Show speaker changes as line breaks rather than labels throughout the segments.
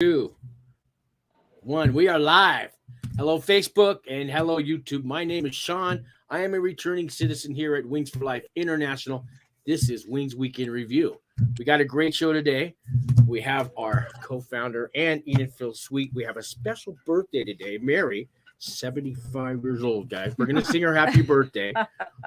2, 1. We are live. Hello, Facebook, and hello, YouTube. My name is Sean. I am a returning citizen here at Wings for Life International. This is Wings Weekend Review. We got a great show today. We have our co-founder and Edenfield Sweet. We have a special birthday today. Mary, 75 years old, guys. We're going to sing her happy birthday.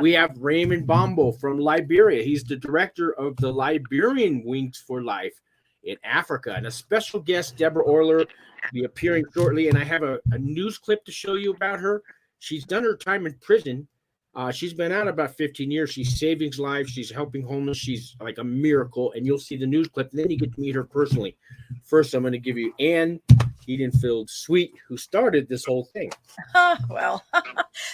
We have Raymond Bombo from Liberia. He's the director of the Liberian Wings for Life in Africa. And a special guest, Deborah Orler, will be appearing shortly. And I have a news clip to show you about her. She's done her time in prison. She's been out about 15 years. She's saving lives. She's helping homeless. She's like a miracle. And you'll see the news clip. And then you get to meet her personally. First, I'm going to give you Ann Edenfield Sweet, who started this whole thing.
Well,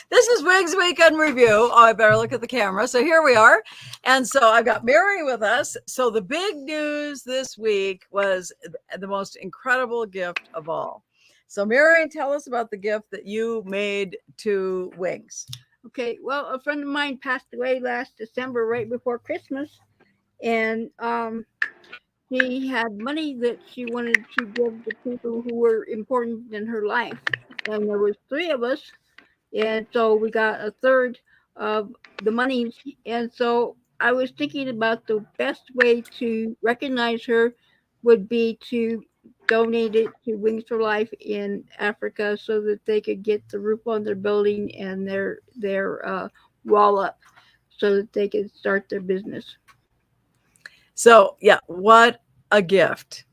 this is Wings Weekend Review. Oh, I better look at the camera. So here we are. And so I've got Mary with us. So the big news this week was the most incredible gift of all. So Mary, tell us about the gift that you made to Wings.
Okay, well, a friend of mine passed away last December, right before Christmas, and she had money that she wanted to give to people who were important in her life, and there was 3 of us, and so we got a third of the money. And so I was thinking about the best way to recognize her would be to donate it to Wings for Life in Africa so that they could get the roof on their building and their wall up so that they could start their business.
So yeah, what a gift.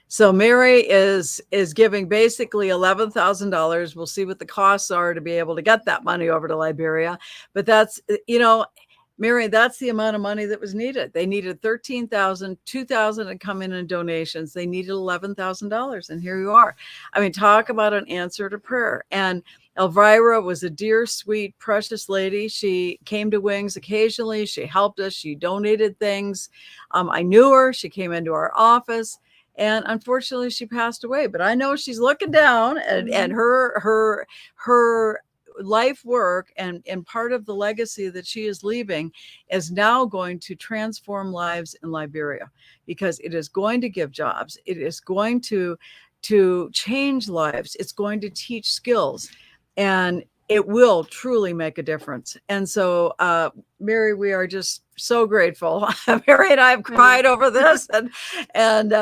So Mary is giving basically $11,000. We'll see what the costs are to be able to get that money over to Liberia. But that's, Mary, that's the amount of money that was needed. They needed $13,000, $2,000 had come in donations. They needed $11,000, and here you are. I mean, talk about an answer to prayer. And Elvira was a dear, sweet, precious lady. She came to Wings occasionally. She helped us. She donated things. I knew her. She came into our office. And unfortunately, she passed away. But I know she's looking down, and her life work and part of the legacy that she is leaving is now going to transform lives in Liberia, because it is going to give jobs. It is going to change lives. It's going to teach skills, and it will truly make a difference. And so, Mary, we are just so grateful. Mary and I have cried over this, and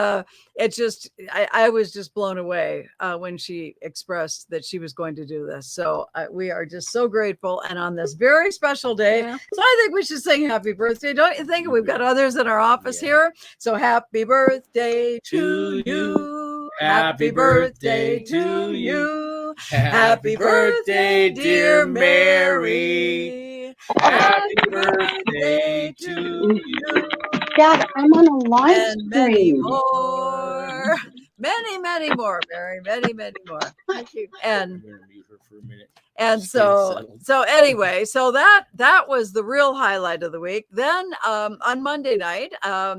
it just, I was just blown away when she expressed that she was going to do this. So we are just so grateful. And on this very special day, so I think we should sing happy birthday. Don't you think? We've got others in our office here. So happy birthday to you. Happy birthday to you. Happy birthday, dear Mary. Happy birthday to you.
Dad, I'm on a live
And many
stream.
more. Many more, Mary. Many more.
Thank you.
And
I'm going to mute her for a minute.
and
Just getting
so
settled.
anyway, so that was the real highlight of the week. Then on Monday night,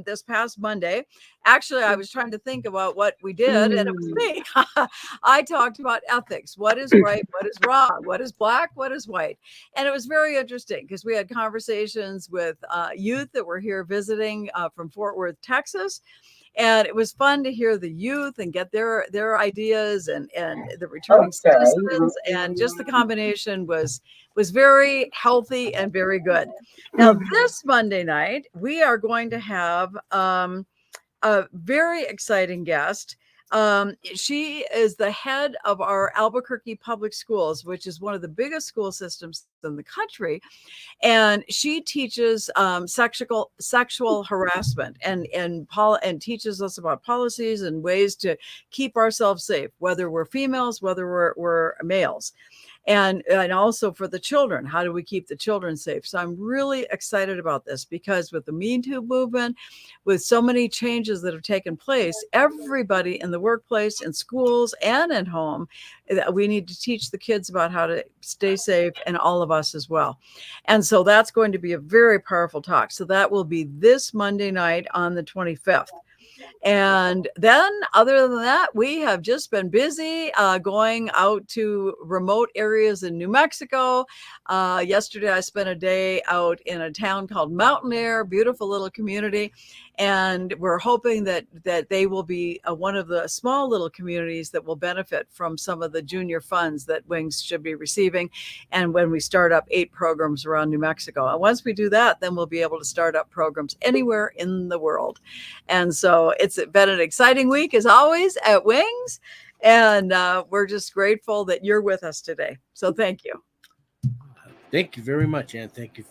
this past Monday, actually I was trying to think about what we did, and it was me. I talked about ethics. What is right? What is wrong? What is black? What is white? And it was very interesting because we had conversations with youth that were here visiting from Fort Worth, Texas. And it was fun to hear the youth and get their ideas and the returning citizens, and just the combination was very healthy and very good. Now, this Monday night, we are going to have a very exciting guest. She is the head of our Albuquerque Public Schools, which is one of the biggest school systems in the country. And she teaches sexual harassment and teaches us about policies and ways to keep ourselves safe, whether we're females, whether we're males. And also for the children, how do we keep the children safe? So I'm really excited about this, because with the Me Too movement, with so many changes that have taken place, everybody in the workplace, in schools, and at home, we need to teach the kids about how to stay safe, and all of us as well. And so that's going to be a very powerful talk. So that will be this Monday night on the 25th. And then other than that, we have just been busy going out to remote areas in New Mexico. Yesterday, I spent a day out in a town called Mountain Air, beautiful little community. And we're hoping that they will be one of the small little communities that will benefit from some of the junior funds that Wings should be receiving. And when we start up 8 programs around New Mexico, and once we do that, then we'll be able to start up programs anywhere in the world. And so it's been an exciting week as always at Wings. And we're just grateful that you're with us today. So thank you.
Thank you very much, Ann. Thank you.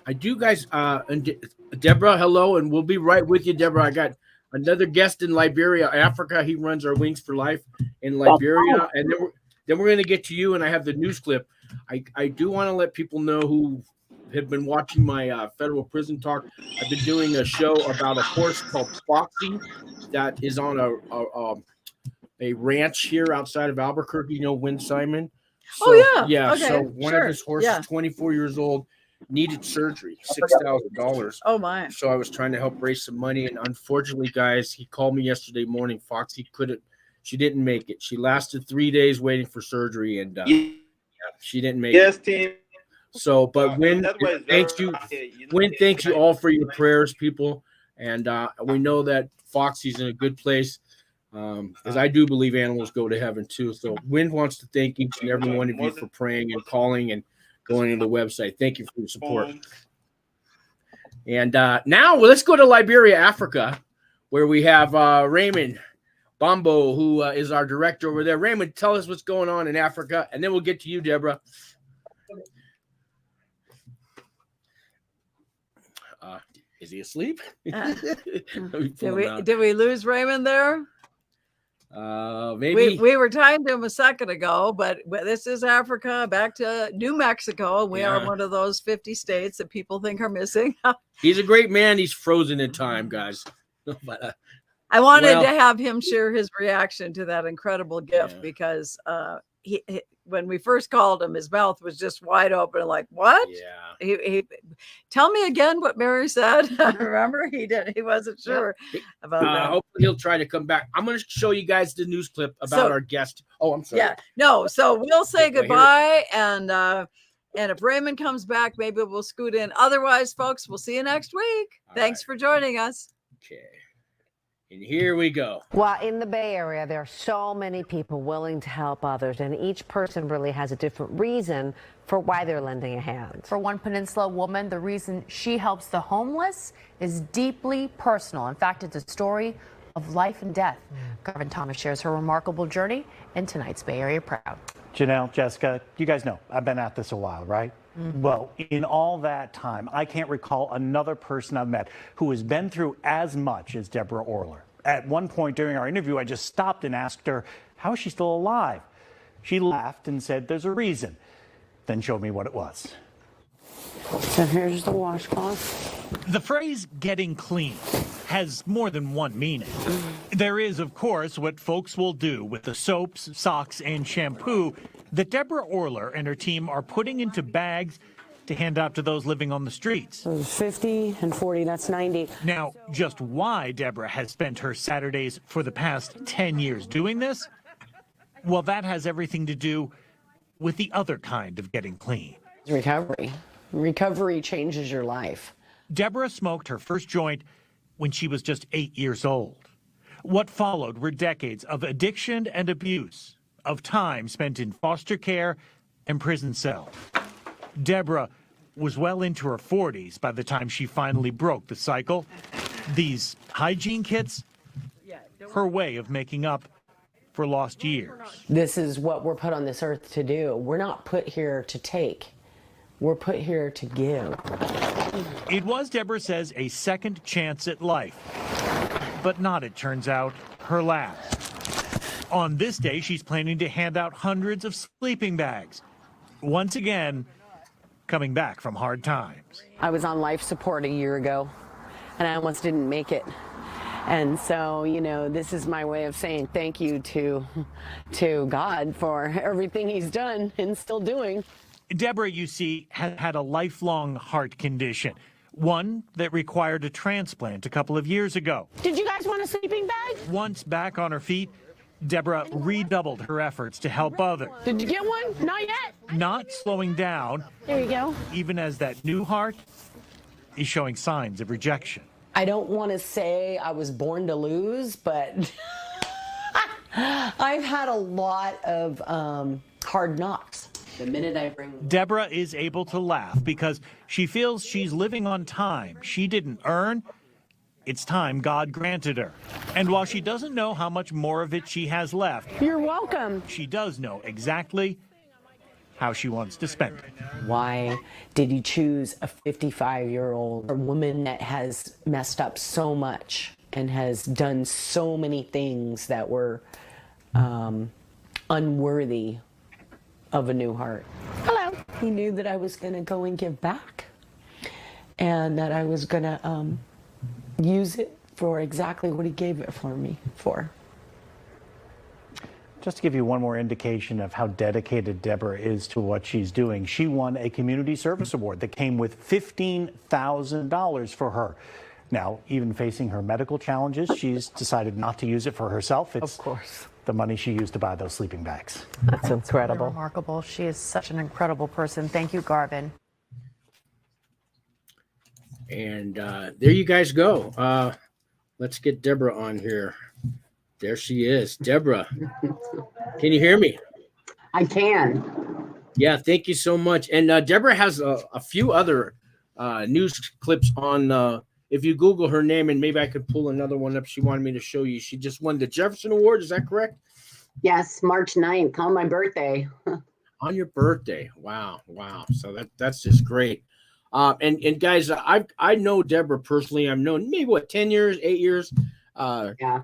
I do, guys. And Deborah, hello, and we'll be right with you, Deborah. I got another guest in Liberia, Africa. He runs our Wings for Life in Liberia, and then we're going to get to you. And I have the news clip. I do want to let people know who have been watching my federal prison talk. I've been doing a show about a horse called Foxy that is on a ranch here outside of Albuquerque. You know, Win Simon. So, yeah.
Okay,
so one of his horses, 24 years old, needed surgery, $6,000.
Oh my!
So I was trying to help raise some money, and unfortunately, guys, he called me yesterday morning. Foxy she didn't make it. She lasted 3 days waiting for surgery, and she didn't make it.
Yes, team.
So, but Win, thanks you all for your prayers, people, and we know that Foxy's in a good place. Because I do believe animals go to heaven too. So Win wants to thank each and every one of you for praying and calling and going to the website. Thank you for your support. And now let's go to Liberia, Africa, where we have Raymond Bombo, who is our director over there. Raymond, tell us what's going on in Africa, and then we'll get to you, Deborah. Is he asleep?
Did we lose Raymond there?
Maybe
we were talking to him a second ago, but this is Africa, back to New Mexico. We are one of those 50 states that people think are missing.
He's a great man. He's frozen in time, guys. But,
I wanted to have him share his reaction to that incredible gift because he when we first called him, his mouth was just wide open, like, what?
Yeah.
He tell me again what Mary said. Remember, he wasn't sure about that.
Hopefully he'll try to come back. I'm going to show you guys the news clip about our guest. Oh, I'm sorry.
Yeah, no. So we'll say goodbye, and if Raymond comes back, maybe we'll scoot in. Otherwise, folks, we'll see you next week. Thanks for joining us.
Okay. And here we go.
Well, in the Bay Area, there are so many people willing to help others, and each person really has a different reason for why they're lending a hand.
For one Peninsula woman, the reason she helps the homeless is deeply personal. In fact, it's a story of life and death. Garvin Thomas shares her remarkable journey in tonight's Bay Area Proud.
Janelle, Jessica, you guys know I've been at this a while, right? Well, in all that time, I can't recall another person I've met who has been through as much as Deborah Orler. At one point during our interview, I just stopped and asked her, how is she still alive? She laughed and said, there's a reason, then showed me what it was.
So here's the washcloth.
The phrase getting clean has more than one meaning. There is, of course, what folks will do with the soaps, socks, and shampoo that Deborah Orler and her team are putting into bags to hand out to those living on the streets.
So 50 and 40, that's 90.
Now, just why Deborah has spent her Saturdays for the past 10 years doing this? Well, that has everything to do with the other kind of getting clean.
Recovery. Recovery changes your life.
Deborah smoked her first joint when she was just 8 years old. What followed were decades of addiction and abuse, of time spent in foster care and prison cells. Deborah was well into her 40s by the time she finally broke the cycle. These hygiene kits, her way of making up for lost years.
This is what we're put on this earth to do. We're not put here to take. We're put here to give.
It was, Deborah says, a second chance at life, but not, it turns out, her last. On this day, she's planning to hand out hundreds of sleeping bags. Once again, coming back from hard times.
I was on life support a year ago, and I almost didn't make it. And so, you know, this is my way of saying thank you to God for everything he's done and still doing.
Deborah, you see, has had a lifelong heart condition. One that required a transplant a couple of years ago.
Did you guys want a sleeping bag?
Once back on her feet, Deborah redoubled her efforts to help others.
Did you get one? Not yet.
Not slowing down,
There you go.
even as that new heart is showing signs of rejection.
I don't want to say I was born to lose, but I've had a lot of hard knocks. The minute I bring...
Deborah is able to laugh because she feels she's living on time she didn't earn. It's time God granted her. And while she doesn't know how much more of it she has left,
You're welcome.
she does know exactly how she wants to spend it.
Why did you choose a 55-year-old woman that has messed up so much and has done so many things that were unworthy of a new heart? Hello. He knew that I was going to go and give back and that I was going to use it for exactly what he gave it for me for.
Just to give you one more indication of how dedicated Deborah is to what she's doing, she won a community service award that came with $15,000 for her. Now, even facing her medical challenges, she's decided not to use it for herself. It's
Of course.
the money she used to buy those sleeping bags.
That's incredible.
Remarkable. She is such an incredible person. Thank you, Garvin.
And there you guys go. Let's get Deborah on here. There she is. Deborah, can you hear me?
I can.
Yeah, thank you so much. And Deborah has a few other news clips on, if you Google her name, and maybe I could pull another one up she wanted me to show you. She just won the Jefferson Award. Is that correct?
Yes, March 9th on my birthday.
On your birthday. Wow. So that's just great. And guys, I know Deborah personally. I've known maybe 10 years, 8 years.
Yeah.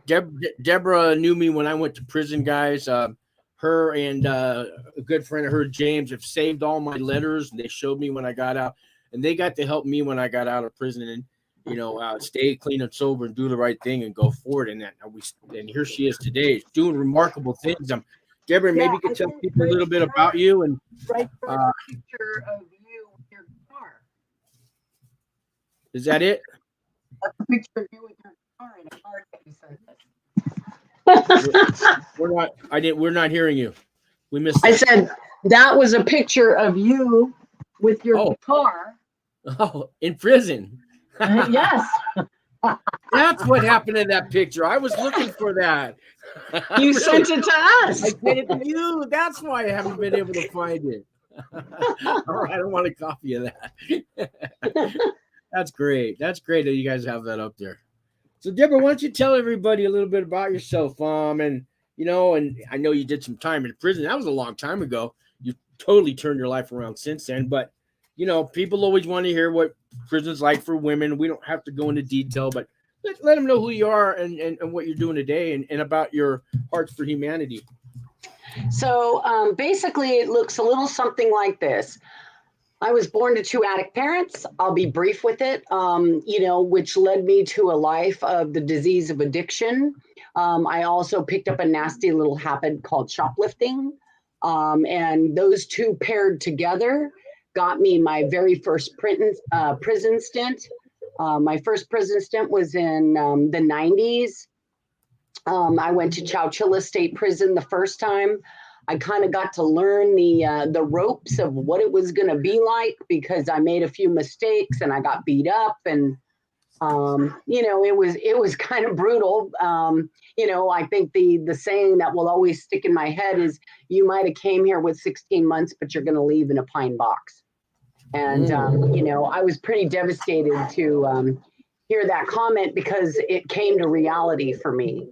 Deborah knew me when I went to prison, guys. Her and a good friend of her, James, have saved all my letters. And they showed me when I got out, and they got to help me when I got out of prison, and stay clean and sober and do the right thing and go forward. And here she is today, doing remarkable things. Deborah, maybe you could tell people a little bit about you and
Right from a picture of you with your guitar.
Is that it?
That's a picture of you with your guitar in a card that you sent us.
We're not hearing you. We missed that.
I said that was a picture of you with your guitar.
Oh, in prison.
Yes.
That's what happened in that picture. I was looking for that.
You sent it to us.
I sent it to you. That's why I haven't been able to find it. All right, I want a copy of that. That's great. That's great that you guys have that up there. So, Deborah, why don't you tell everybody a little bit about yourself? And I know you did some time in prison. That was a long time ago. You totally turned your life around since then. But, people always want to hear what prison's like for women. We don't have to go into detail, but let them know who you are and what you're doing today and about your Hearts for Humanity.
So basically, it looks a little something like this. I was born to two addict parents. I'll be brief with it, which led me to a life of the disease of addiction. I also picked up a nasty little habit called shoplifting. And those two paired together got me my very first prison stint. My first prison stint was in the 90s. I went to Chowchilla State Prison the first time. I kind of got to learn the ropes of what it was going to be like because I made a few mistakes and I got beat up and it was kind of brutal. I think the saying that will always stick in my head is you might have came here with 16 months, but you're going to leave in a pine box. And, I was pretty devastated to hear that comment because it came to reality for me.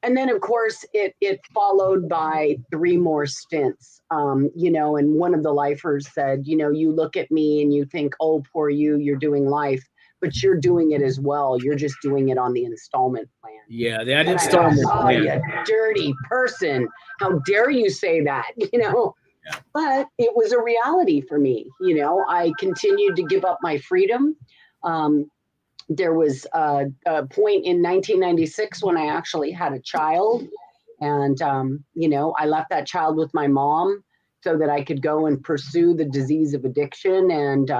And then, of course, it followed by 3 more stints, and one of the lifers said, you look at me and you think, oh, poor you, you're doing life, but you're doing it as well. You're just doing it on the installment plan.
Yeah, that installment plan.
You dirty person. How dare you say that, Yeah. But it was a reality for me. I continued to give up my freedom. There was a point in 1996 when I actually had a child. And, I left that child with my mom so that I could go and pursue the disease of addiction. And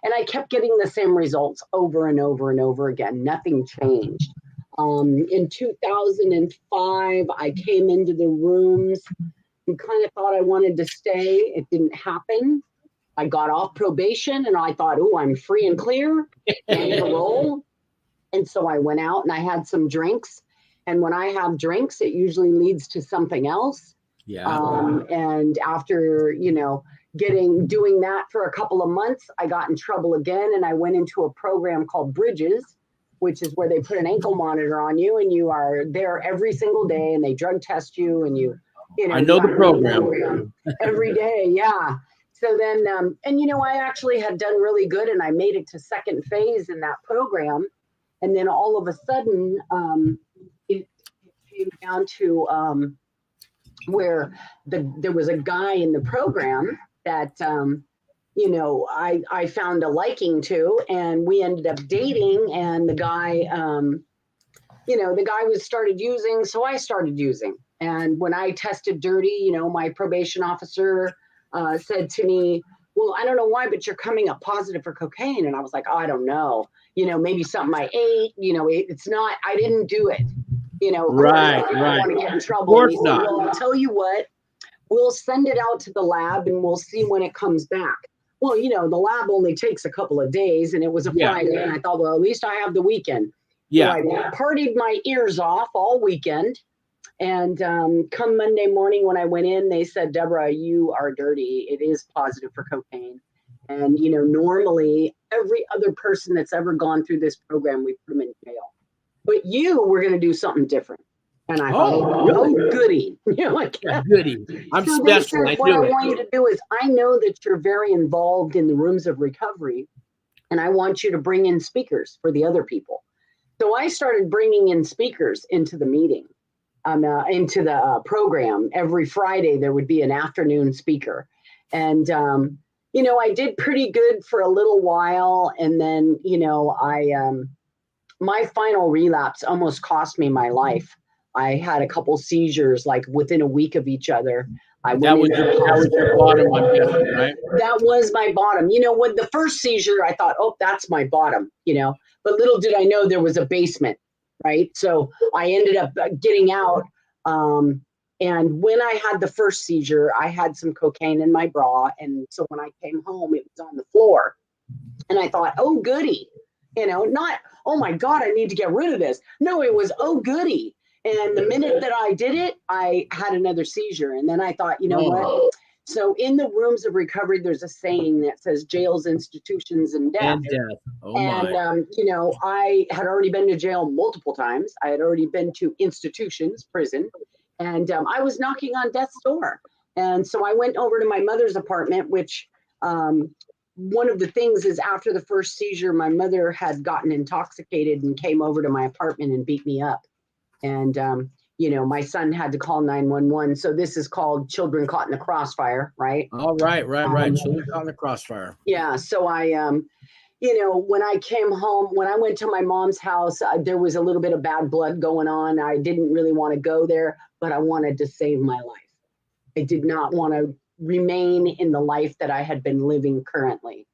And I kept getting the same results over and over and over again. Nothing changed. In 2005, I came into the rooms and kind of thought I wanted to stay. It didn't happen. I got off probation and I thought, oh, I'm free and clear, ready to roll. And so I went out and I had some drinks. And when I have drinks, it usually leads to something else.
Yeah.
And after, doing that for a couple of months, I got in trouble again. And I went into a program called Bridges, which is where they put an ankle monitor on you and you are there every single day and they drug test you and
I know the program
every day. Yeah. So then, I actually had done really good and I made it to second phase in that program. And then all of a sudden, it came down to where there was a guy in the program that, I found a liking to, and we ended up dating. And the guy, started using, so I started using. And when I tested dirty, my probation officer said to me, well, I don't know why, but you're coming up positive for cocaine. And I was like, oh, I don't know. Maybe something I ate, it's not, I didn't do it.
Right.
I don't want to get in trouble.
Of course
said,
not.
well, I'll tell you what, we'll send it out to the lab and we'll see when it comes back. Well, the lab only takes a couple of days and it was a Friday. And I thought, well, at least I have the weekend.
Yeah.
So I partied my ears off all weekend. And come Monday morning when I went in, they said, Deborah, you are dirty. It is positive for cocaine. And, normally every other person that's ever gone through this program, we put them in jail. But you were going to do something different. And I thought,
really?
oh, goody.
Goody. I'm
so
special.
what I want you to do is, I know that you're very involved in the rooms of recovery, and I want you to bring in speakers for the other people. So I started bringing in speakers into the meeting. Into the program. Every Friday, there would be an afternoon speaker. And, I did pretty good for a little while. And then, my final relapse almost cost me my life. I had a couple seizures like within a week of each other.
That was your bottom, I'm guessing, right?
That was my bottom. When the first seizure, I thought, oh, that's my bottom, but little did I know there was a basement. Right. So I ended up getting out. And when I had the first seizure, I had some cocaine in my bra. And so when I came home, it was on the floor. And I thought, oh, goody, not, oh, my God, I need to get rid of this. No, it was, oh, goody. And the minute that I did it, I had another seizure. And then I thought, what? So in the rooms of recovery, there's a saying that says jails, institutions, and death.
Oh, my.
And, I had already been to jail multiple times. I had already been to institutions, prison, and I was knocking on death's door. And so I went over to my mother's apartment, which one of the things is after the first seizure, my mother had gotten intoxicated and came over to my apartment and beat me up. And, my son had to call 911. So this is called children caught in the crossfire, right?
Oh, right. Children caught in the crossfire.
Yeah. So I, when I came home, when I went to my mom's house, there was a little bit of bad blood going on. I didn't really want to go there, but I wanted to save my life. I did not want to remain in the life that I had been living currently.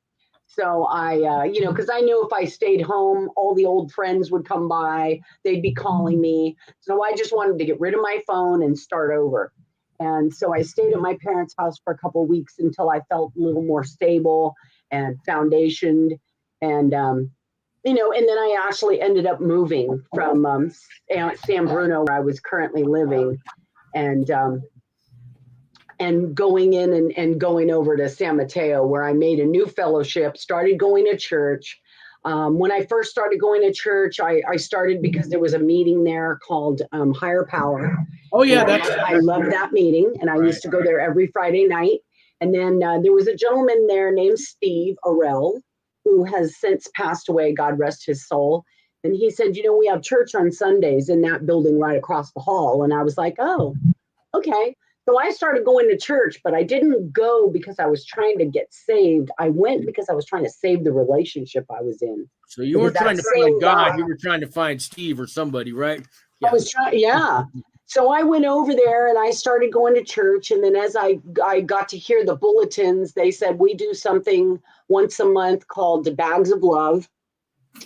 So I, because I knew if I stayed home, all the old friends would come by, they'd be calling me. So I just wanted to get rid of my phone and start over. And so I stayed at my parents' house for a couple of weeks until I felt a little more stable and foundationed. And, and then I actually ended up moving from San Bruno, where I was currently living, and going in and going over to San Mateo, where I made a new fellowship, started going to church. When I first started going to church, I started because there was a meeting there called Higher Power.
Oh, yeah.
I loved that meeting, and I used to go there every Friday night. And then there was a gentleman there named Steve Orell, who has since passed away, God rest his soul. And he said, we have church on Sundays in that building right across the hall. And I was like, oh, okay. So I started going to church, but I didn't go because I was trying to get saved. I went because I was trying to save the relationship I was in.
So you weren't trying to find God, you were trying to find Steve or somebody, right?
Yeah. I was trying, yeah. So I went over there and I started going to church. And then as I got to hear the bulletins, they said, we do something once a month called the Bags of Love.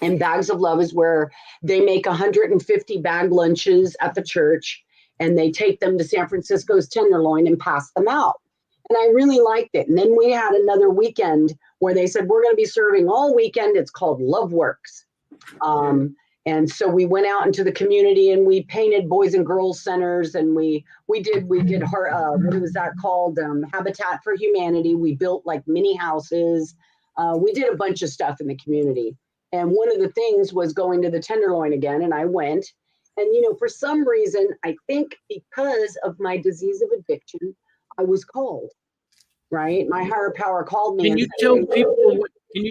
And Bags of Love is where they make 150 bag lunches at the church and they take them to San Francisco's Tenderloin and pass them out. And I really liked it. And then we had another weekend where they said, we're going to be serving all weekend. It's called Love Works. And so we went out into the community and we painted boys and girls centers, and we did her, what was that called? Habitat for Humanity. We built like mini houses. We did a bunch of stuff in the community. And one of the things was going to the Tenderloin again. And I went, and, you know, for some reason, I think because of my disease of addiction, I was called, right? My higher power called me.
Can you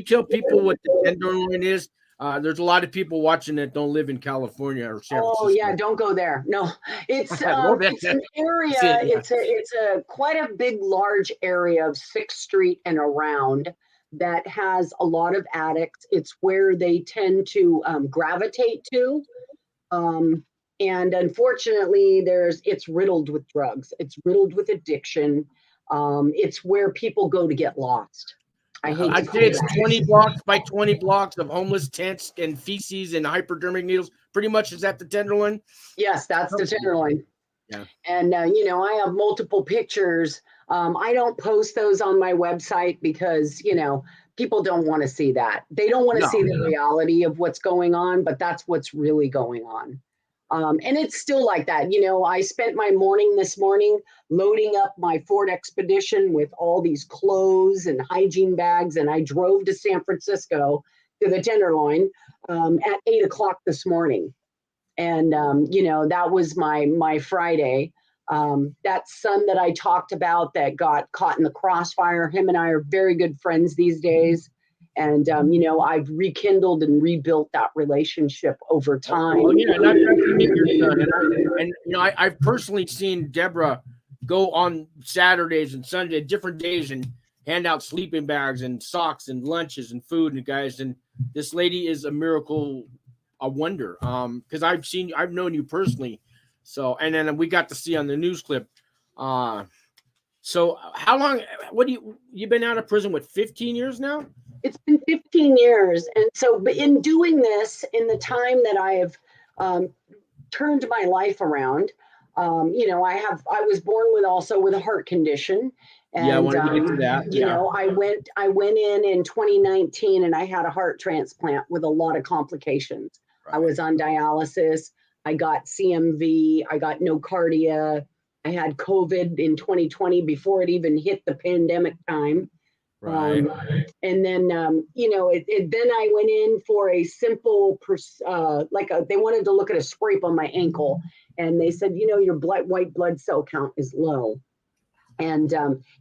tell people what the Tenderloin is? There's a lot of people watching that don't live in California or San Francisco.
Oh yeah, don't go there. No, it's it's an area. It's a quite a big, large area of 6th Street and around that has a lot of addicts. It's where they tend to gravitate to, and unfortunately, it's riddled with drugs. It's riddled with addiction. It's where people go to get lost.
I'd say it's 20 blocks by 20 blocks of homeless tents and feces and hypodermic needles. Pretty much, is that the Tenderloin?
Yes, that's the Tenderloin.
Yeah.
And, you know, I have multiple pictures. I don't post those on my website because, you know, people don't want to see that. They don't want to see the reality of what's going on, but that's what's really going on. And it's still like that. You know, I spent my morning this morning loading up my Ford Expedition with all these clothes and hygiene bags. And I drove to San Francisco to the Tenderloin at 8 o'clock this morning. And, you know, that was my Friday. That son that I talked about that got caught in the crossfire, him and I are very good friends these days. And, you know, I've rekindled and rebuilt that relationship over time.
Oh, yeah, not to meet your son. And you know, I've personally seen Deborah go on Saturdays and Sundays, different days, and hand out sleeping bags and socks and lunches and food and guys. And this lady is a miracle, a wonder. Because I've known you personally. So, and then we got to see on the news clip. So how long, you've been out of prison, 15 years now?
It's been 15 years. And so, but in doing this, in the time that I have turned my life around, you know, I was born with a heart condition. And,
yeah, I want to get to that.
You know, I went in 2019 and I had a heart transplant with a lot of complications. Right. I was on dialysis. I got CMV. I got nocardia. I had COVID in 2020 before it even hit the pandemic time.
Right.
And then, you know, then I went in for a simple, they wanted to look at a scrape on my ankle. And they said, you know, your white blood cell count is low. And,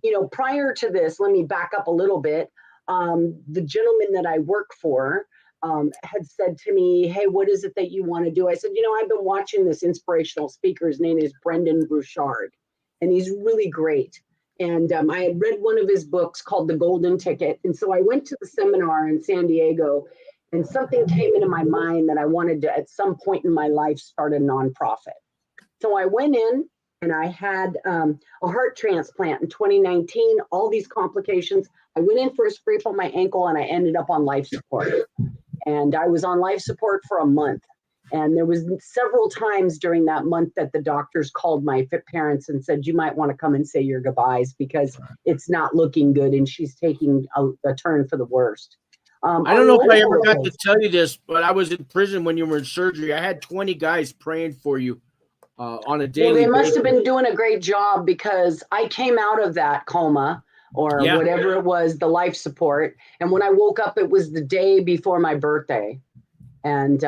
you know, prior to this, let me back up a little bit. The gentleman that I work for had said to me, hey, what is it that you want to do? I said, you know, I've been watching this inspirational speaker. His name is Brendan Bouchard, and he's really great. And I had read one of his books called The Golden Ticket. And so I went to the seminar in San Diego, and something came into my mind that I wanted to, at some point in my life, start a nonprofit. So I went in and I had a heart transplant in 2019, all these complications. I went in for a scrape on my ankle and I ended up on life support. And I was on life support for a month. And there was several times during that month that the doctors called my parents and said, you might want to come and say your goodbyes because it's not looking good and she's taking a turn for the worst.
I don't know if I ever got to tell you this, but I was in prison when you were in surgery. I had 20 guys praying for you on a daily basis.
They must have been doing a great job because I came out of that coma or whatever it was, the life support. And when I woke up, it was the day before my birthday. And,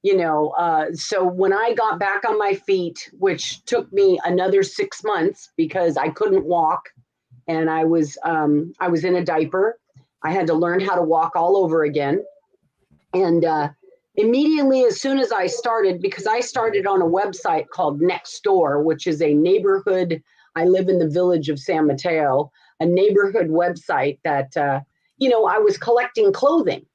you know, so when I got back on my feet, which took me another 6 months because I couldn't walk and I was in a diaper. I had to learn how to walk all over again. And immediately, as soon as I started, because I started on a website called Nextdoor, which is a neighborhood. I live in the village of San Mateo, a neighborhood website that, you know, I was collecting clothing.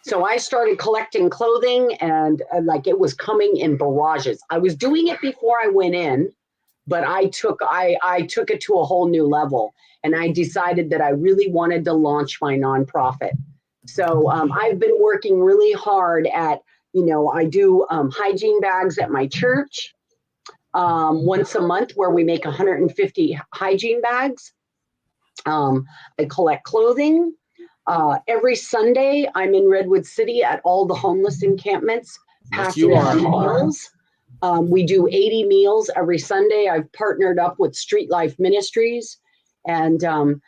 So I started collecting clothing, and like it was coming in barrages. I was doing it before I went in, but I took it to a whole new level, and I decided that I really wanted to launch my nonprofit. So I've been working really hard at, I do hygiene bags at my church once a month, where we make 150 hygiene bags. I collect clothing. Every Sunday, I'm in Redwood City at all the homeless encampments, passing out meals. We do 80 meals every Sunday. I've partnered up with Street Life Ministries. And, and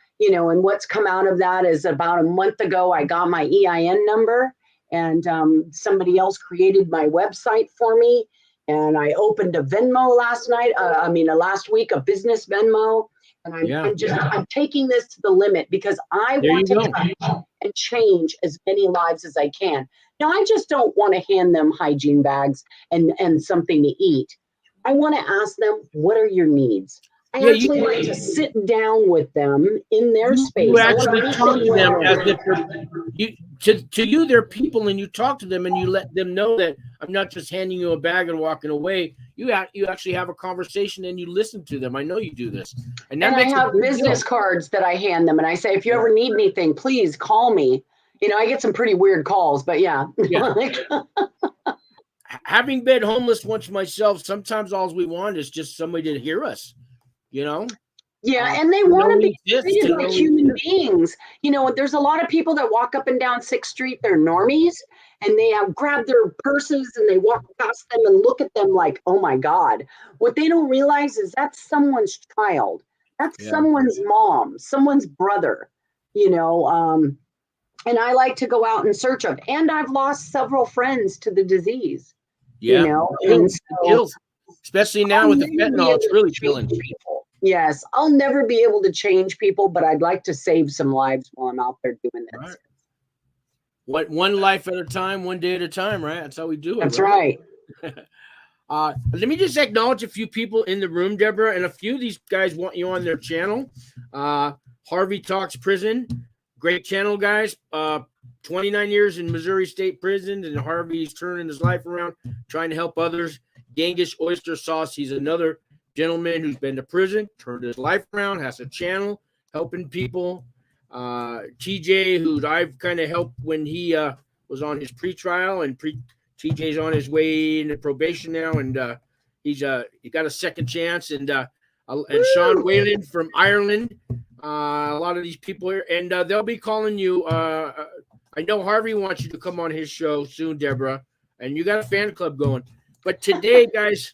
what's come out of that is about a month ago, I got my EIN number, and somebody else created my website for me. And I opened a Venmo last week, a business Venmo. And I'm taking this to the limit, because I want to touch and change as many lives as I can. Now, I just don't want to hand them hygiene bags and something to eat. I want to ask them, what are your needs? I actually like to sit down with them in their space.
You actually talk to them as if to you, they're people, and you talk to them and you let them know that I'm not just handing you a bag and walking away. You actually have a conversation and you listen to them. I know you do this. And I have
business cards that I hand them, and I say, if you ever need anything, please call me. I get some pretty weird calls, but yeah.
Having been homeless once myself, sometimes all we want is just somebody to hear us,
Yeah, and they want to be treated like human beings. There's a lot of people that walk up and down 6th Street, they're normies, and they grab their purses and they walk past them and look at them like, oh my God. What they don't realize is that's someone's child. That's someone's mom, someone's brother, and I like to go out in search of, and I've lost several friends to the disease, and so,
especially now with the fentanyl, it's really killing
people. Yes, I'll never be able to change people, but I'd like to save some lives while I'm out there doing this.
Right. One life at a time, one day at a time, right? That's how we do it.
That's right.
Let me just acknowledge a few people in the room, Deborah, and a few of these guys want you on their channel. Harvey Talks Prison, great channel, guys. 29 years in Missouri State Prison, and Harvey's turning his life around, trying to help others. Genghis Oyster Sauce, he's another gentleman who's been to prison, turned his life around, has a channel helping people. TJ, who I've kind of helped when he was on his pretrial, and TJ's on his way into probation now, and he got a second chance. And Sean Whalen from Ireland, a lot of these people here, and they'll be calling you. I know Harvey wants you to come on his show soon, Deborah, and you got a fan club going. But today, guys,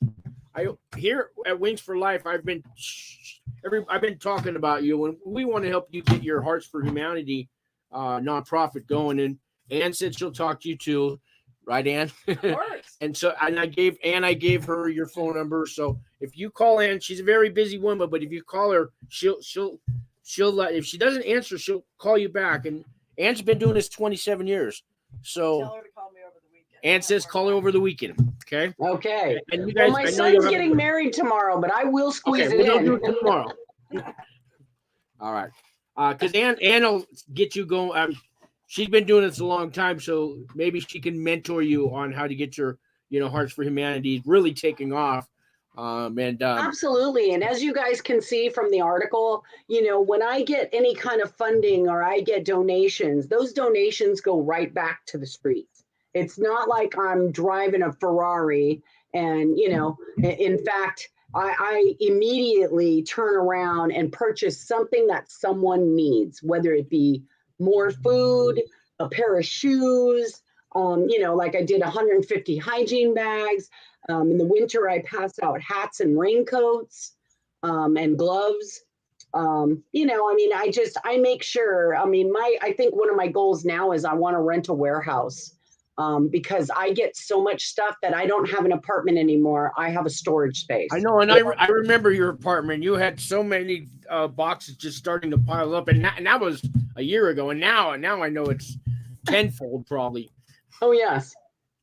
here at Wings for Life, I've been talking about you, and we want to help you get your Hearts for Humanity nonprofit going. And Ann said she'll talk to you too, right, Ann?
Of course.
And I gave her your phone number. So if you call Ann, she's a very busy woman, but if you call her, she'll if she doesn't answer, she'll call you back. And Ann's been doing this 27 years. So
tell her to call me over the weekend.
Ann says call her over the weekend. Okay.
Okay.
And you guys,
my son's getting married tomorrow, but I will squeeze it in.
Do it tomorrow. All right. Because Ann will get you going. She's been doing this a long time, so maybe she can mentor you on how to get your, Hearts for Humanity really taking off. Absolutely.
And as you guys can see from the article, when I get any kind of funding or I get donations, those donations go right back to the streets. It's not like I'm driving a Ferrari and, in fact, I immediately turn around and purchase something that someone needs, whether it be more food, a pair of shoes, like I did 150 hygiene bags. In the winter, I pass out hats and raincoats and gloves. I make sure, I think one of my goals now is I want to rent a warehouse because I get so much stuff that I don't have an apartment anymore. I have a storage space.
I know. And I remember your apartment. You had so many boxes just starting to pile up. And that was a year ago. And now I know it's tenfold probably.
Oh, yes.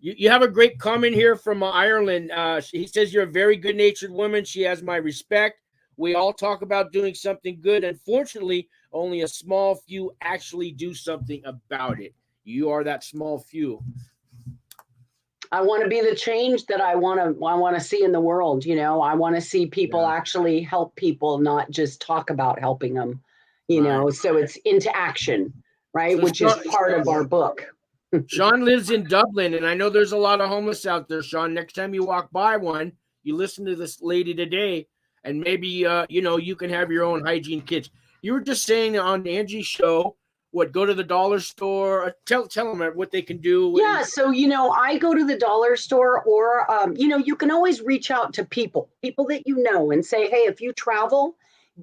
You have a great comment here from Ireland. He says you're a very good-natured woman. She has my respect. We all talk about doing something good. Unfortunately, only a small few actually do something about it. You are that small few.
I want to be the change that I want to see in the world. You know, I want to see people actually help people, not just talk about helping them, you know, so it's into action, right?
So
which is part of our book.
Sean lives in Dublin, and I know there's a lot of homeless out there, Sean. Next time you walk by one, you listen to this lady today, and maybe, you know, you can have your own hygiene kits. You were just saying on Angie's show, go to the dollar store? Tell them what they can do.
Yeah, so, you know, I go to the dollar store, or, you know, you can always reach out to people that you know, and say, hey, if you travel,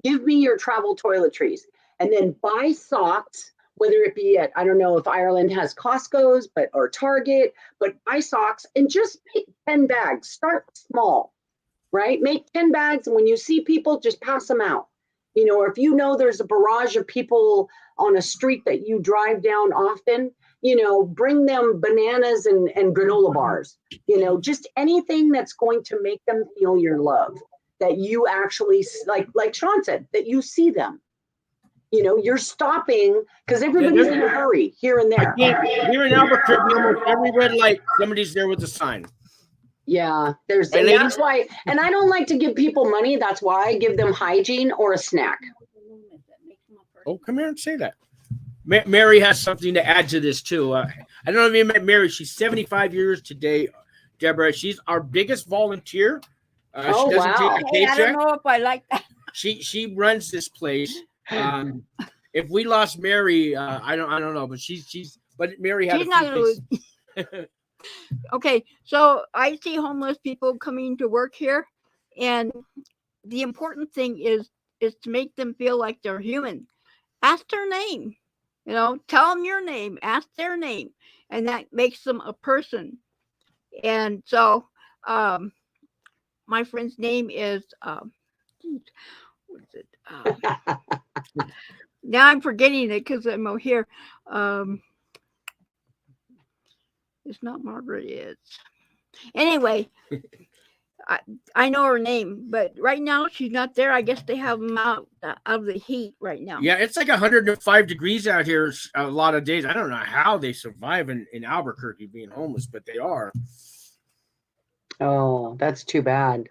give me your travel toiletries, and then buy socks, whether it be at, I don't know if Ireland has Costco's, or Target, but buy socks and just make 10 bags. Start small, right? Make 10 bags, and when you see people, just pass them out. You know, or if you know there's a barrage of people on a street that you drive down often, you know, bring them bananas and granola bars, you know, just anything that's going to make them feel your love, that you actually, like Sean said, that you see them. You know, you're stopping because everybody's in a hurry here and there.
Here in Albuquerque, almost every red light, somebody's there with a sign.
Yeah, and that's why, and I don't like to give people money. That's why I give them hygiene or a snack.
Oh, come here and say that. Mary has something to add to this too. I don't know if you met Mary. She's 75 years today, Deborah. She's our biggest volunteer. She doesn't take a paycheck.
I don't know if I like that.
She runs this place. If we lost Mary, I don't know, but Mary had. She's not gonna lose.
Okay, so I see homeless people coming to work here, and the important thing is to make them feel like they're human. Ask their name, you know, tell them your name, ask their name, and that makes them a person. And so, my friend's name is what is it? Now I'm forgetting it because I'm over here. It's not Margaret. It's anyway. I know her name, but right now she's not there. I guess they have them out of the heat right now.
Yeah, it's like 105 degrees out here a lot of days. I don't know how they survive in Albuquerque being homeless, but they are.
Oh, that's too bad.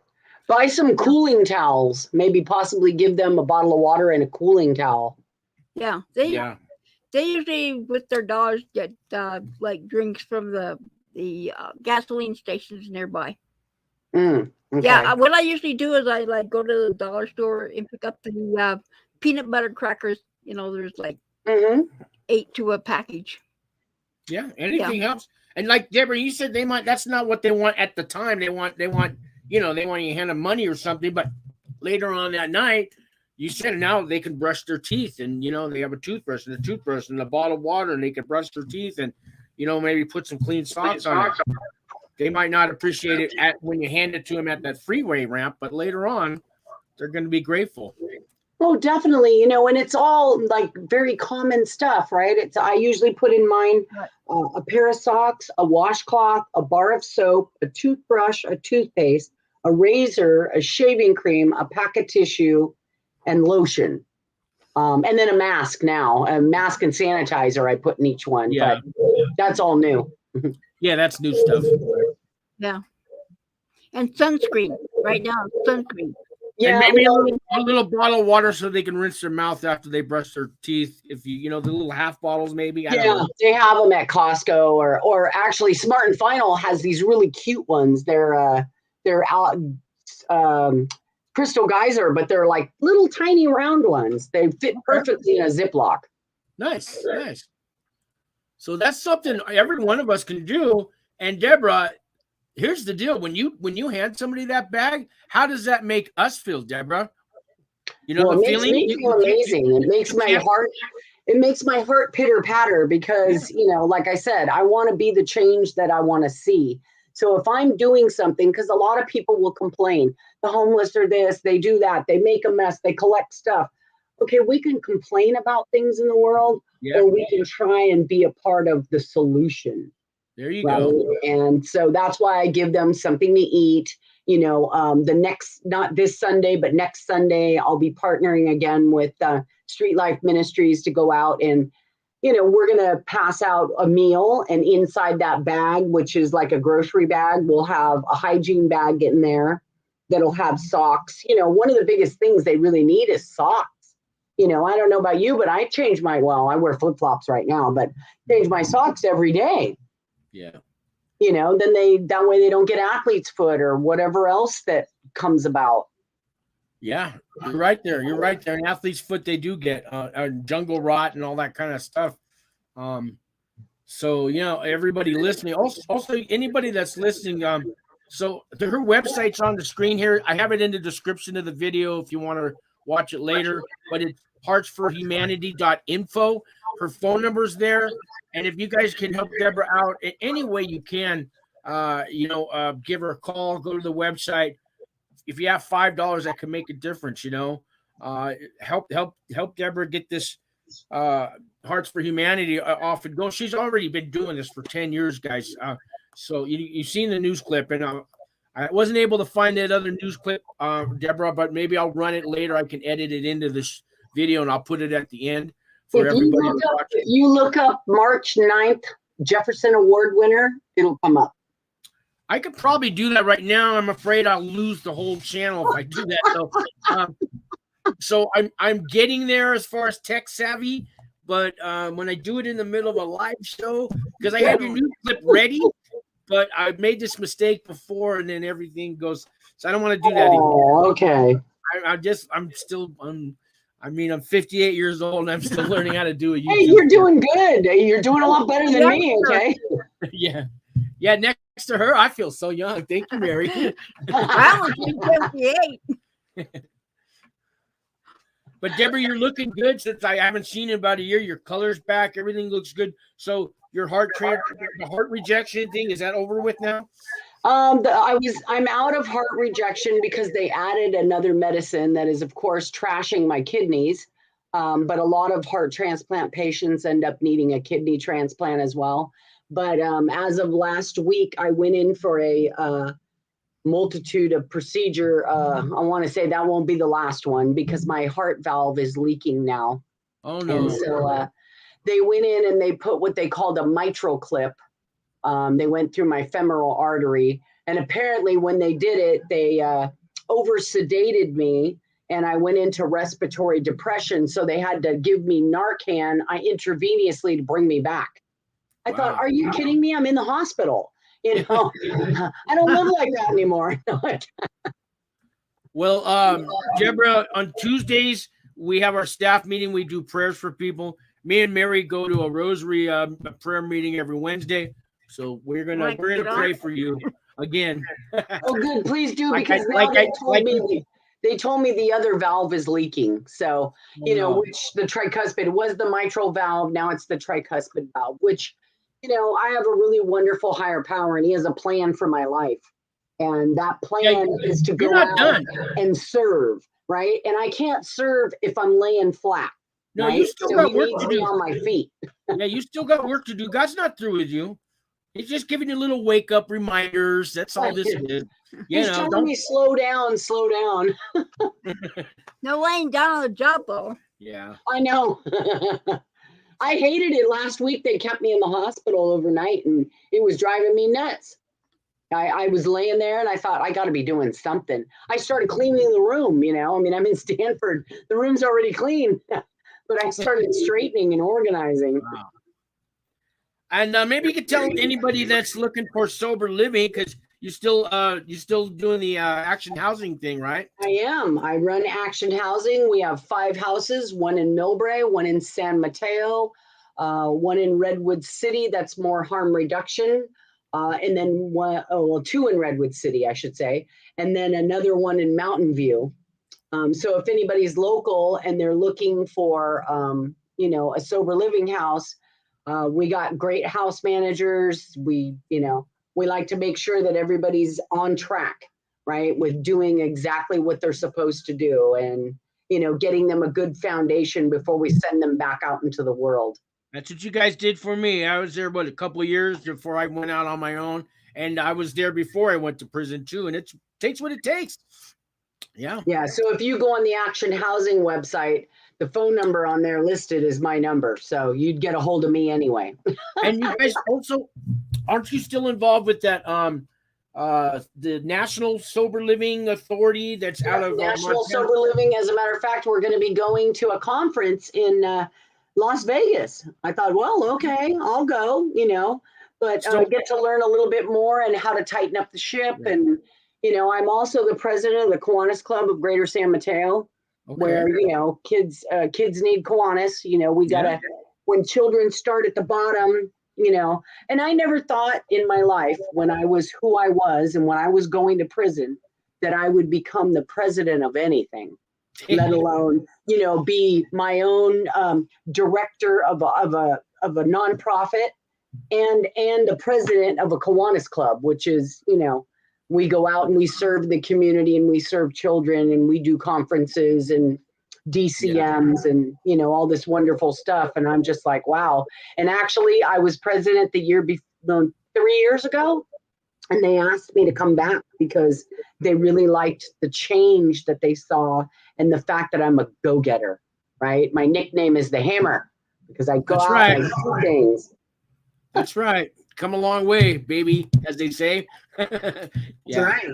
Buy some cooling towels. Maybe possibly give them a bottle of water and a cooling towel.
Yeah, they usually with their dollars get like drinks from the gasoline stations nearby.
Okay.
Yeah, what I usually do is I like go to the dollar store and pick up the peanut butter crackers. You know, there's like 8 to a package.
Yeah, anything helps. And like Deborah, you said that's not what they want at the time. They want you to hand them money or something, but later on that night, you said now they can brush their teeth, and you know they have a toothbrush and a bottle of water, and they can brush their teeth, and you know maybe put some clean socks on it. They might not appreciate it when you hand it to them at that freeway ramp, but later on, they're going to be grateful.
Oh, definitely. You know, and it's all like very common stuff, right? I usually put in mine a pair of socks, a washcloth, a bar of soap, a toothbrush, a toothpaste, a razor, a shaving cream, a pack of tissue, and lotion. And then a mask now, a mask and sanitizer I put in each one. Yeah. But that's all new.
Yeah, that's new stuff.
Yeah. And sunscreen. Right now, sunscreen.
Yeah, and maybe a little bottle of water so they can rinse their mouth after they brush their teeth. If you know the little half bottles, maybe. I don't know.
They have them at Costco or actually Smart and Final has these really cute ones. They're Crystal Geyser, but they're like little tiny round ones. They fit perfectly in a Ziploc.
Nice. So that's something every one of us can do. And Deborah, here's the deal: when you hand somebody that bag, how does that make us feel, Deborah? You know,
it makes me feel amazing. It makes my heart pitter patter because you know, like I said, I want to be the change that I want to see. So if I'm doing something, because a lot of people will complain, the homeless are this, they do that, they make a mess, they collect stuff. Okay, we can complain about things in the world, or we can try and be a part of the solution.
There you go.
And so that's why I give them something to eat. You know, not this Sunday, but next Sunday, I'll be partnering again with Street Life Ministries to go out and we're going to pass out a meal, and inside that bag, which is like a grocery bag, we'll have a hygiene bag in there that'll have socks. One of the biggest things they really need is socks. I don't know about you, but I change I wear flip-flops right now, but change my socks every day.
Yeah.
Then that way they don't get athlete's foot or whatever else that comes about.
Yeah, you're right there. You're right there. An athlete's foot, they do get jungle rot and all that kind of stuff. So everybody listening, also anybody that's listening. So her website's on the screen here. I have it in the description of the video if you want to watch it later. But it's heartsforhumanity.info. Her phone number's there, and if you guys can help Deborah out in any way you can, give her a call. Go to the website. If you have $5, that can make a difference. Help Deborah get this Hearts for Humanity off and go. She's already been doing this for 10 years, guys. So you've seen the news clip, and I wasn't able to find that other news clip, Deborah, but maybe I'll run it later. I can edit it into this video, and I'll put it at the end for everybody to watch.
If you look up March 9th, Jefferson Award winner, it'll come up.
I could probably do that right now. I'm afraid I'll lose the whole channel if I do that. So I'm getting there as far as tech savvy, but when I do it in the middle of a live show, because I have your new clip ready, but I made this mistake before, and then everything goes. So I don't want to do that anymore.
Okay.
I'm 58 years old, and I'm still learning how to do it.
Hey, you're doing good. You're doing a lot better than me. Okay.
Yeah. Next to her, I feel so young. Thank you, Mary.
I was 58.
But Deborah, you're looking good since I haven't seen you in about a year. Your color's back. Everything looks good. So your the heart rejection thing, is that over with now?
I'm out of heart rejection because they added another medicine that is, of course, trashing my kidneys. But a lot of heart transplant patients end up needing a kidney transplant as well. But as of last week, I went in for a multitude of procedure. I want to say that won't be the last one because my heart valve is leaking now.
Oh, no.
And so they went in and they put what they called a mitral clip. They went through my femoral artery. And apparently when they did it, they over-sedated me and I went into respiratory depression. So they had to give me Narcan intravenously to bring me back. I thought, are you kidding me? I'm in the hospital. I don't live like that anymore.
Well, Deborah, on Tuesdays, we have our staff meeting. We do prayers for people. Me and Mary go to a rosary prayer meeting every Wednesday. So we're gonna pray for you again.
Oh, good. Please do, because they told me the other valve is leaking. So, which the tricuspid was the mitral valve. Now it's the tricuspid valve, which, I have a really wonderful higher power, and he has a plan for my life. And that plan is to go out and serve, right? And I can't serve if I'm laying flat.
No,
right?
you still got work to do
on my feet.
Yeah, you still got work to do. God's not through with you. He's just giving you little wake up reminders. That's all this is.
He's telling me slow down.
No laying down on the job, though.
Yeah.
I know. I hated it. Last week they kept me in the hospital overnight, and it was driving me nuts. I was laying there and I thought, I got to be doing something. I started cleaning the room, I'm in Stanford. The room's already clean, but I started straightening and organizing.
Wow. And maybe you could tell anybody that's looking for sober living, because you're still doing the Action Housing thing, right?
I am. I run Action Housing. We have 5 houses, one in Millbrae, one in San Mateo, one in Redwood City. That's more harm reduction. And then 2 in Redwood City, I should say. And then another one in Mountain View. So if anybody's local and they're looking for, a sober living house, we got great house managers. We like to make sure that everybody's on track, right, with doing exactly what they're supposed to do, and, getting them a good foundation before we send them back out into the world.
That's what you guys did for me. I was there, a couple of years before I went out on my own, and I was there before I went to prison too, and it takes what it takes. Yeah.
Yeah. So if you go on the Action Housing website, the phone number on there listed is my number. So you'd get a hold of me anyway.
And you guys also, aren't you still involved with that the National Sober Living Authority that's out of
National
Montana?
Sober Living. As a matter of fact, we're going to be going to a conference in Las Vegas. I thought, well, okay, I'll go, but
So-
get to learn a little bit more and how to tighten up the ship.
Yeah.
And, I'm also the president of the Kiwanis Club of Greater San Mateo,
Okay.
where, kids need Kiwanis. We got to, when children start at the bottom, and I never thought in my life when I was who I was and when I was going to prison that I would become the president of anything, let alone, be my own director of a nonprofit and the president of a Kiwanis Club, which is, we go out and we serve the community and we serve children and we do conferences and DCMs and, all this wonderful stuff. And I'm just like, wow. And actually I was president the year before, 3 years ago, and they asked me to come back because they really liked the change that they saw and the fact that I'm a go-getter, right? My nickname is the Hammer because I go
That's
out
right.
and I do things.
That's right. Come a long way, baby, as they say.
That's right.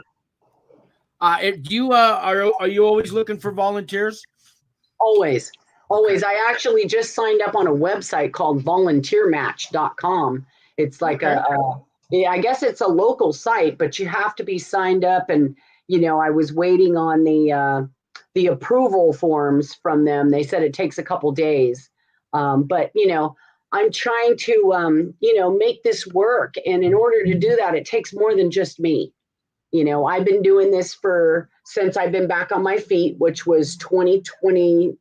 Are you always looking for volunteers?
Always. I actually just signed up on a website called volunteermatch.com. It's like I guess it's a local site, but you have to be signed up. And, I was waiting on the approval forms from them. They said it takes a couple days. But, I'm trying to, make this work. And in order to do that, it takes more than just me. I've been doing this since I've been back on my feet, which was 2020,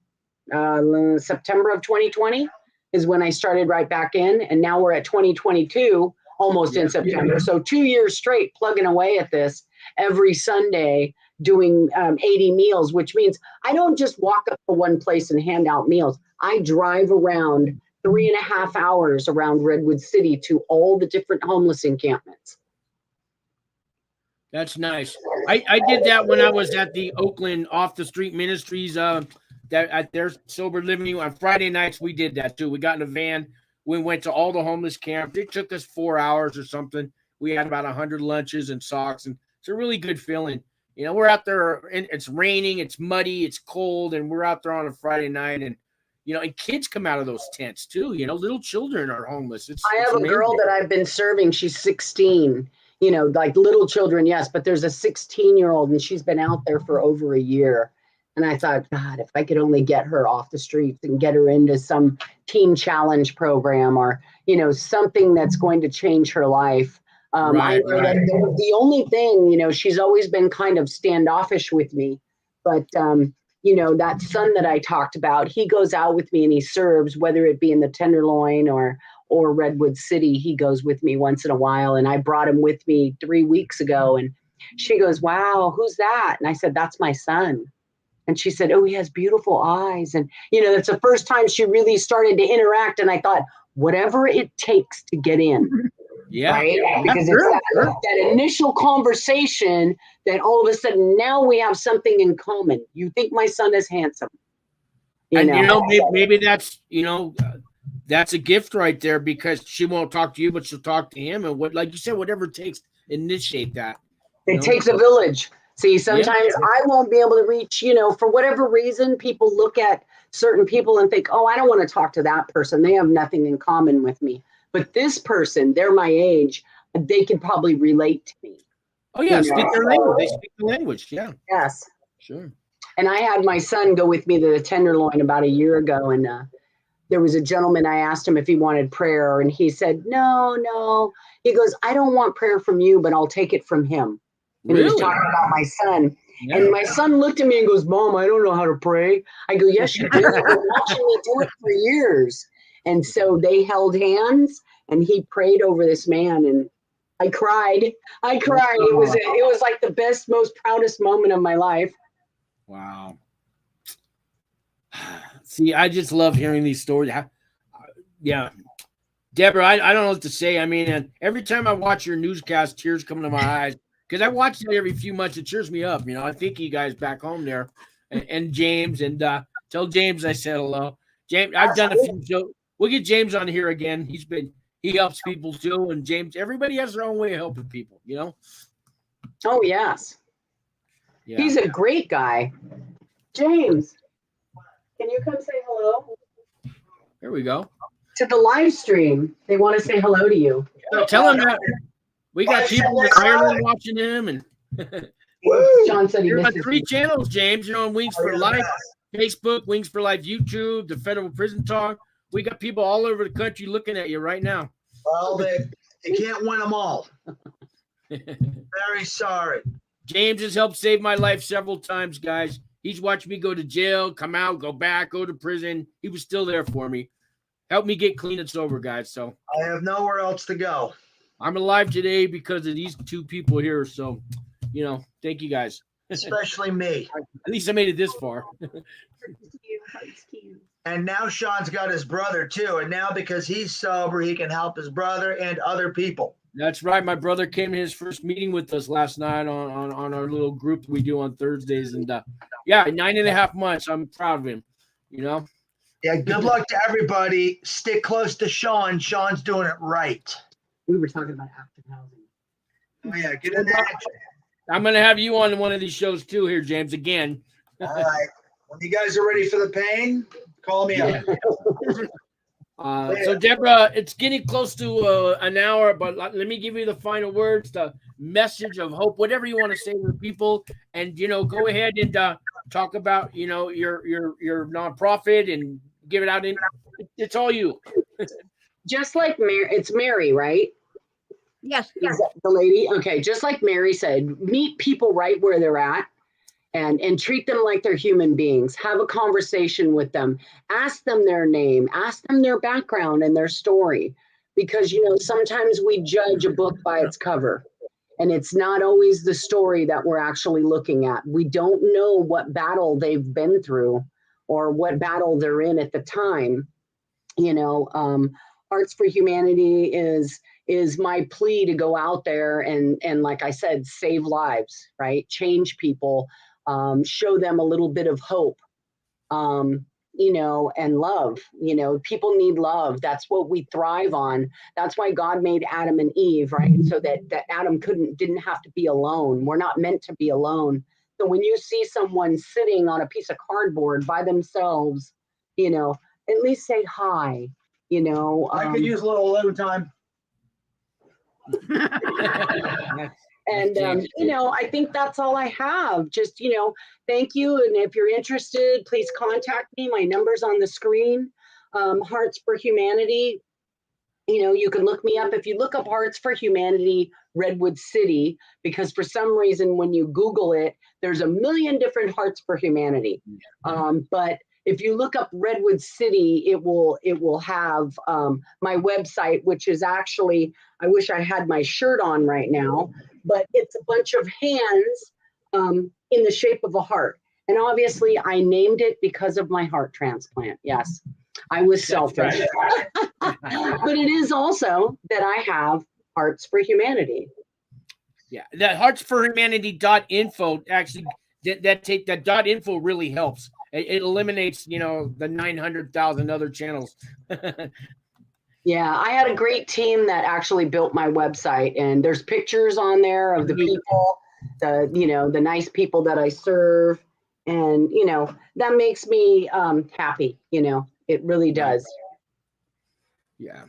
September of 2020 is when I started right back in. And now we're at 2022, almost in September. So 2 years straight plugging away at this every Sunday, doing 80 meals, which means I don't just walk up to one place and hand out meals. I drive around 3.5 hours around Redwood City to all the different homeless encampments.
That's nice. I did that when I was at the Oakland Off the Street Ministries that at their sober living on Friday nights. We did that too. We got in a van. We went to all the homeless camps. It took us 4 hours or something. We had about 100 lunches and socks, and it's a really good feeling. We're out there and it's raining, it's muddy, it's cold, and we're out there on a Friday night, and and kids come out of those tents too. Little children are homeless.
I have a girl that I've been serving. She's 16. Like little children, yes, but there's a 16-year-old and she's been out there for over a year. And I thought, God, if I could only get her off the streets and get her into some teen challenge program or, something that's going to change her life. I know that the only thing, she's always been kind of standoffish with me, but, that son that I talked about, he goes out with me and he serves, whether it be in the Tenderloin or Redwood City. He goes with me once in a while. And I brought him with me 3 weeks ago. And she goes, wow, who's that? And I said, that's my son. And she said, oh, he has beautiful eyes. And, that's the first time she really started to interact. And I thought, whatever it takes to get in.
Yeah.
Right? Because it's that initial conversation that all of a sudden now we have something in common. You think my son is handsome.
Maybe that's, that's a gift right there, because she won't talk to you, but she'll talk to him. And like you said, whatever it takes, initiate that.
It takes a village. See, sometimes I won't be able to reach, for whatever reason, people look at certain people and think, oh, I don't want to talk to that person. They have nothing in common with me. But this person, they're my age, they could probably relate to me.
Oh, yeah, speak their language. They speak the language, yeah.
Yes.
Sure.
And I had my son go with me to the Tenderloin about a year ago, and there was a gentleman, I asked him if he wanted prayer, and he said, no. He goes, I don't want prayer from you, but I'll take it from him. And he was talking about my son. Yeah. And my son looked at me and goes, Mom, I don't know how to pray. I go, yes, you do. You've been watching me do it for years. And so they held hands, and he prayed over this man, and I cried. It was like the best, most proudest moment of my life.
Wow. See, I just love hearing these stories. Yeah. Deborah, I don't know what to say. I mean, every time I watch your newscast, tears come to my eyes, because I watch it every few months. It cheers me up. I think you guys back home there, and James, and Tell James I said hello. James, I've done a few shows. We'll get James on here again. He helps people too. And James, everybody has their own way of helping people, you know?
Oh, yes.
Yeah.
He's a great guy. James, can you come say hello?
There we go.
To the live stream. They want to say hello to you.
Tell him that we got people in Ireland watching him, and
John said he
there are
misses
3
you.
channels, James. You know, on Wings for Life, Facebook, Wings for Life, YouTube, the Federal Prison Talk. We got people all over the country looking at you right now.
Well, you can't win them all. Very sorry.
James has helped save my life several times, guys. He's watched me go to jail, come out, go back, go to prison. He was still there for me. Helped me get clean and sober, guys. So
I have nowhere else to go.
I'm alive today because of these 2 people here. So, you know, thank you guys.
Especially me.
At least I made it this far.
And now Sean's got his brother too. And now because he's sober, he can help his brother and other people.
That's right. My brother came to his first meeting with us last night on our little group we do on Thursdays. And yeah, 9.5 months. I'm proud of him, you know?
Yeah, good luck to everybody. Stick close to Sean. Sean's doing it right.
We were talking about active housing.
Oh, yeah, get in there.
I'm going to have you on one of these shows too here, James, again.
All right. When you guys are ready for the pain, call me up.
So, Deborah, it's getting close to an hour, but let me give you the final words, the message of hope, whatever you want to say to the people. And, you know, go ahead and talk about, you know, your nonprofit and give it out. It's all you.
Just like Mary, it's Mary, right?
Yes.
Is that the lady? Okay. Just like Mary said, meet people right where they're at and treat them like they're human beings. Have a conversation with them. Ask them their name. Ask them their background and their story. Because, you know, sometimes we judge a book by its cover. And it's not always the story that we're actually looking at. We don't know what battle they've been through or what battle they're in at the time. You know, Hearts for Humanity is my plea to go out there and like I said, save lives, right? Change people, show them a little bit of hope, you know, and love. You know, people need love. That's what we thrive on. That's why God made Adam and Eve, right? So that Adam didn't have to be alone. We're not meant to be alone. So when you see someone sitting on a piece of cardboard by themselves, you know, at least say hi. You know,
I could use a little alone time.
And, you know, I think that's all I have. Just, you know, thank you. And if you're interested, please contact me. My number's on the screen. Hearts for Humanity. You know, you can look me up. If you look up Hearts for Humanity, Redwood City, because for some reason, when you Google it, there's a million different Hearts for Humanity. But if you look up Redwood City, it will have my website, which is actually, I wish I had my shirt on right now, but it's a bunch of hands in the shape of a heart. And obviously I named it because of my heart transplant. Yes, I was selfish. But it is also that I have Hearts for Humanity.
Yeah, that heartsforhumanity.info actually, that .info really helps. It eliminates, you know, the 900,000 other channels.
Yeah, I had a great team that actually built my website, and there's pictures on there of the people, you know, the nice people that I serve, and you know that makes me happy. You know, it really does.
Yeah.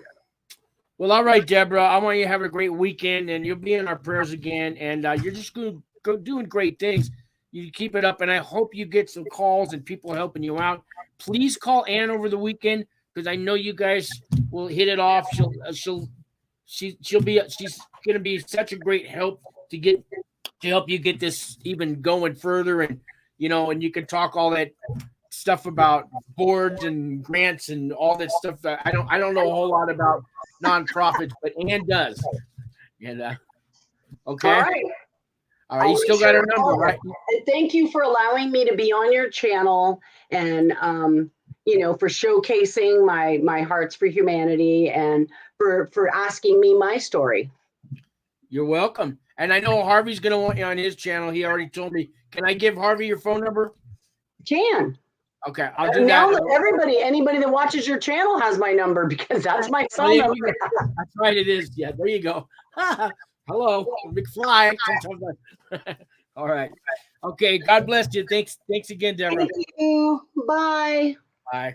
Well, all right, Deborah. I want you to have a great weekend, and you'll be in our prayers again. And you're just doing great things. You keep it up, and I hope you get some calls and people helping you out. Please call Ann over the weekend because I know you guys will hit it off. She's gonna be such a great help to help you get this even going further, and you know, and you can talk all that stuff about boards and grants and all that stuff. That I don't know a whole lot about nonprofits, but Ann does. And okay. All right, you still got her number, right?
And thank you for allowing me to be on your channel, and you know, for showcasing my Hearts for Humanity, and for asking me my story.
You're welcome. And I know Harvey's going to want you on his channel. He already told me. Can I give Harvey your phone number?
Can.
Okay, I'll do
Now
that.
that anybody that watches your channel has my number because that's my
Oh,
cell
yeah,
number.
that's right, it is. Yeah, there you go. Hello, McFly. All right. Okay, God bless you. Thanks again, Deborah.
Thank you. Bye.
Bye.